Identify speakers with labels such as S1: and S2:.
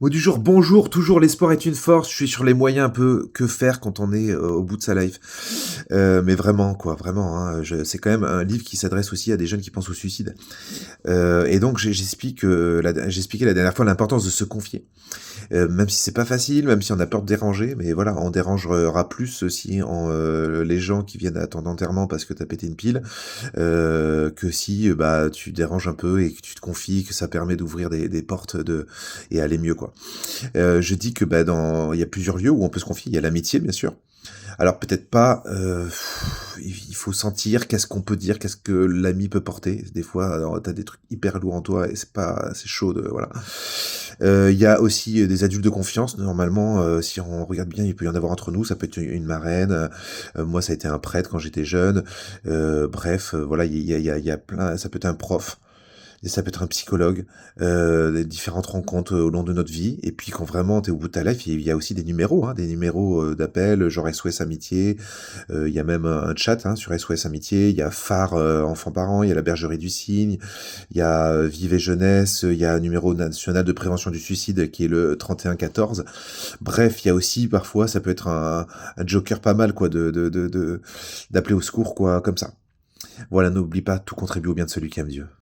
S1: Mot du jour, bonjour, toujours l'espoir est une force. Je suis sur les moyens un peu que faire quand on est, au bout de sa life. Mais vraiment quoi, vraiment, hein, je c'est quand même un livre qui s'adresse aussi à des jeunes qui pensent au suicide. Et donc j'expliquais la dernière fois l'importance de se confier. Même si c'est pas facile, même si on a peur de déranger, mais voilà, on dérangera plus si les gens qui viennent à ton enterrement parce que tu as pété une pile, que si, bah, tu déranges un peu et que tu te confies, que ça permet d'ouvrir des portes et aller mieux, quoi. Je dis que, bah, il y a plusieurs lieux où on peut se confier. Il y a l'amitié, bien sûr. Alors peut-être pas, il faut sentir qu'est-ce qu'on peut dire, qu'est-ce que l'ami peut porter. Des fois, alors, tu des trucs hyper lourds en toi et c'est chaud de voilà. Il y a aussi, des adultes de confiance. Normalement, si on regarde bien, il peut y en avoir entre nous. Ça peut être une marraine, moi ça a été un prêtre quand j'étais jeune. Bref, voilà, il y a plein ça peut être un prof. Et ça peut être un psychologue, des différentes rencontres au long de notre vie. Et puis quand vraiment tu es au bout de ta life, il y a aussi des numéros, hein, des numéros d'appel, genre SOS Amitié. Il y a même un chat hein, sur SOS Amitié. Il y a Phare Enfants-Parents, il y a la Bergerie du Cygne, il y a Vive et Jeunesse, il y a un numéro national de prévention du suicide qui est le 3114. Bref, il y a aussi parfois, ça peut être un joker pas mal quoi, d'appeler au secours, quoi, comme ça. Voilà, n'oublie pas, tout contribue au bien de celui qui aime Dieu.